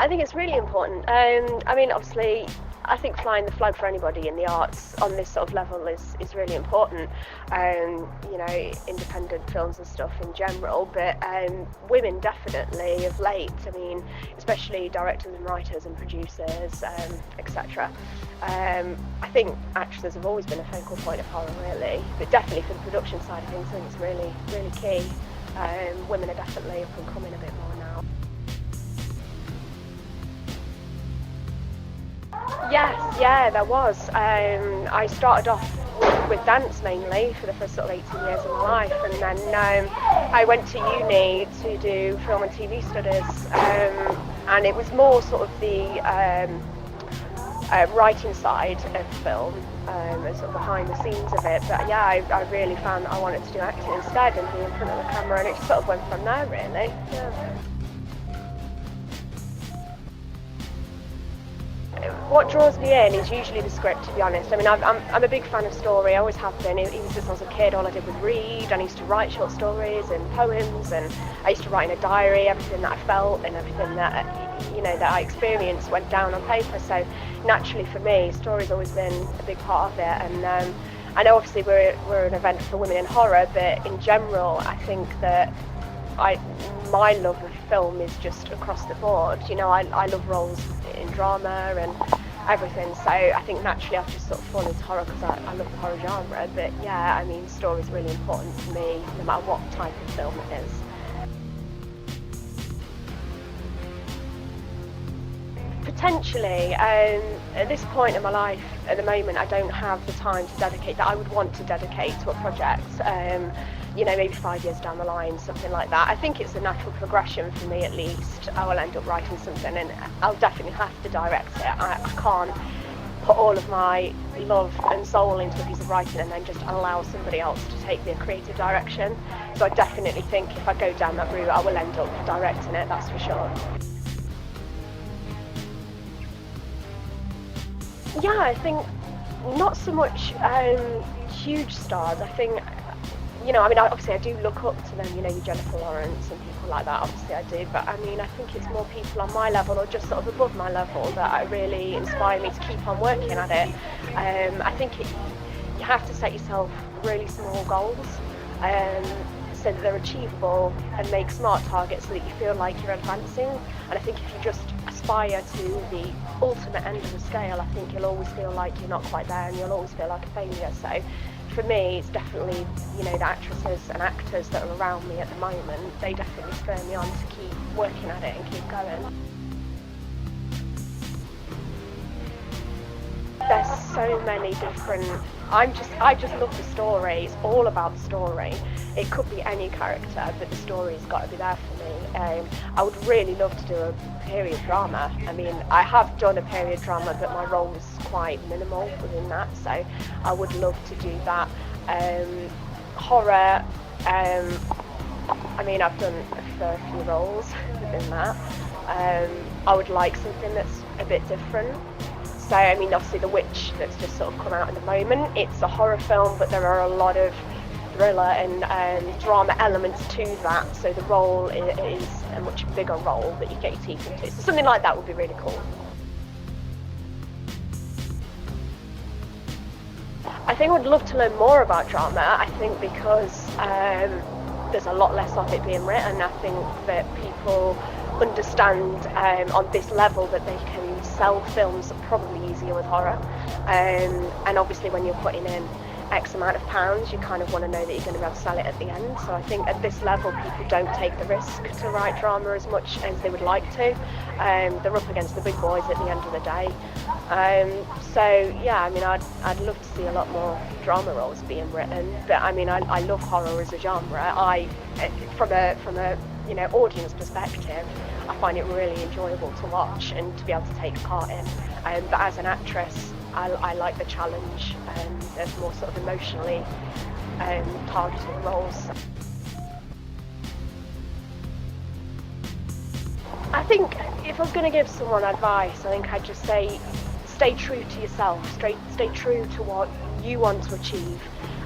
I think it's really important. I mean, obviously, I think flying the flag for anybody in the arts on this sort of level is really important. You know, independent films and stuff in general, but women definitely of late. I mean, especially directors and writers and producers, etc. I think actresses have always been a focal point of horror, really, but definitely for the production side of things, I think it's really, really key. Women are definitely up and coming a bit more now. Yes, yeah, there was. I started off with dance mainly for the first sort of 18 years of my life, and then I went to uni to do film and TV studies, and it was more sort of the writing side of film, and sort of behind the scenes of it. But yeah, I really found I wanted to do acting instead and be in front of the camera, and it just sort of went from there, really. Yeah. What draws me in is usually the script, to be honest. I mean, I'm a big fan of story, I always have been. Even since I was a kid, all I did was read, and I used to write short stories and poems, and I used to write in a diary everything that I felt and everything that, you know, that I experienced went down on paper. So naturally for me, story's always been a big part of it. And I know obviously we're an event for women in horror, but in general, I think that my love of film is just across the board. You know, I love roles in drama and everything, so I think naturally I've just sort of fallen into horror because I love the horror genre. But yeah, I mean, story is really important to me, no matter what type of film it is. Potentially, at this point in my life, at the moment, I don't have the time to dedicate that I would want to dedicate to a project. You know, maybe 5 years down the line, something like that. I think it's a natural progression for me, at least. I will end up writing something, and I'll definitely have to direct it. I can't put all of my love and soul into a piece of writing and then just allow somebody else to take the creative direction. So I definitely think if I go down that route, I will end up directing it, that's for sure. Yeah, I think not so much huge stars. I think, you know, I mean, obviously I do look up to them, you know, Jennifer Lawrence and people like that, obviously I do, but I mean, I think it's more people on my level or just sort of above my level that really inspire me to keep on working at it. I think you have to set yourself really small goals so that they're achievable, and make smart targets so that you feel like you're advancing. And I think if you just aspire to the ultimate end of the scale, I think you'll always feel like you're not quite there and you'll always feel like a failure. So for me, it's definitely, you know, the actresses and actors that are around me at the moment, they definitely spur me on to keep working at it and keep going. There's so many different, I just love the story. It's all about the story. It could be any character, but the story's got to be there for me. I would really love to do a period drama. I mean, I have done a period drama, but my role was quite minimal within that, so I would love to do that. Horror, I mean, I've done a fair few roles within that. I would like something that's a bit different. So, I mean, obviously The Witch that's just sort of come out at the moment, it's a horror film, but there are a lot of thriller and drama elements to that, so the role is a much bigger role that you get your teeth into. So something like that would be really cool. I think I would love to learn more about drama. I think because there's a lot less of it being written. I think that people understand on this level that they can sell films probably easier with horror. And obviously when you're putting in X amount of pounds, you kind of want to know that you're going to be able to sell it at the end. So I think at this level people don't take the risk to write drama as much as they would like to. They're up against the big boys at the end of the day. So yeah, I mean, I'd love to see a lot more drama roles being written, but I mean, I love horror as a genre. From a you know, audience perspective, I find it really enjoyable to watch and to be able to take part in. But as an actress, I like the challenge of more sort of emotionally targeted roles. I think if I was going to give someone advice, I think I'd just say stay true to yourself, stay true to what you want to achieve.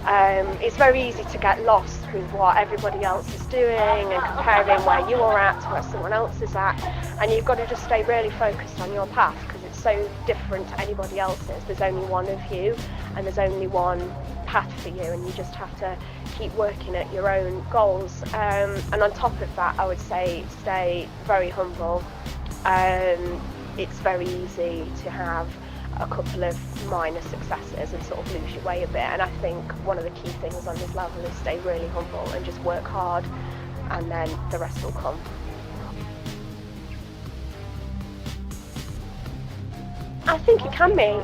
It's very easy to get lost with what everybody else is doing and comparing where you are at to where someone else is at, and you've got to just stay really focused on your path because it's so different to anybody else's. There's only one of you and there's only one path for you, and you just have to keep working at your own goals. And on top of that, I would say stay very humble. It's very easy to have a couple of minor successes and sort of lose your way a bit, and I think one of the key things on this level is stay really humble and just work hard, and then the rest will come. I think it can be.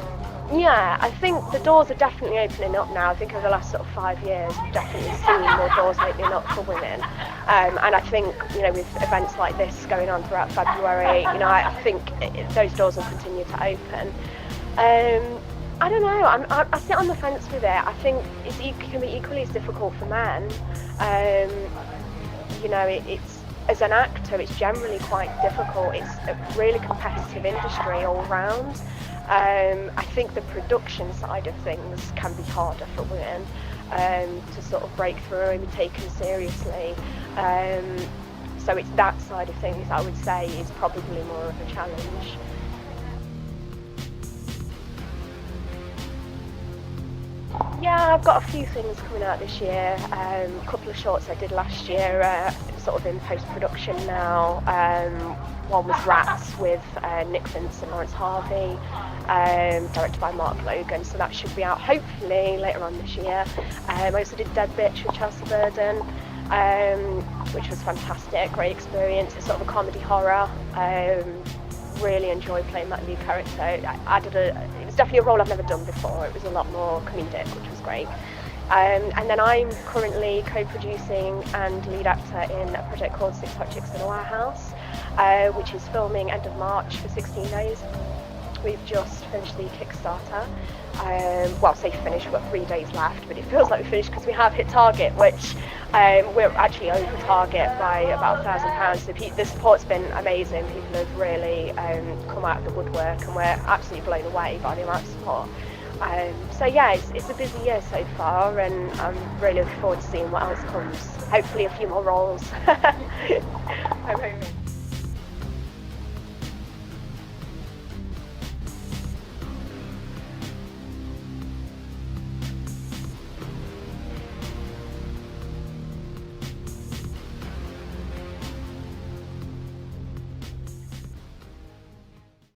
Yeah, I think the doors are definitely opening up now. I think over the last sort of 5 years, we've definitely seen more doors opening up for women. And I think, with events like this going on throughout February, I think those doors will continue to open. I don't know, I sit on the fence with it. I think it can be equally as difficult for men. It's as an actor, it's generally quite difficult. It's a really competitive industry all round. I think the production side of things can be harder for women to sort of break through and be taken seriously. So it's that side of things I would say is probably more of a challenge. Yeah, I've got a few things coming out this year. A couple of shorts I did last year, sort of in post-production now. One was Rats with Nick Vince and Lawrence Harvey, directed by Mark Logan, so that should be out hopefully later on this year. I also did Dead Bitch with Chelsea Burden, which was fantastic, great experience. It's sort of a comedy horror. Really enjoyed playing that new character. It was definitely a role I've never done before. It was a lot more comedic, which was great. And then I'm currently co-producing and lead actor in a project called Six Hot Chicks in a Warehouse, which is filming end of March for 16 days. We've just finished the Kickstarter. Well, say finished, we've got 3 days left, but it feels like we finished because we have hit target, which we're actually over target by about £1,000. So the support's been amazing. People have really come out of the woodwork, and we're absolutely blown away by the amount of support. So yeah, it's a busy year so far, and I'm really looking forward to seeing what else comes. Hopefully a few more roles. I'm hoping.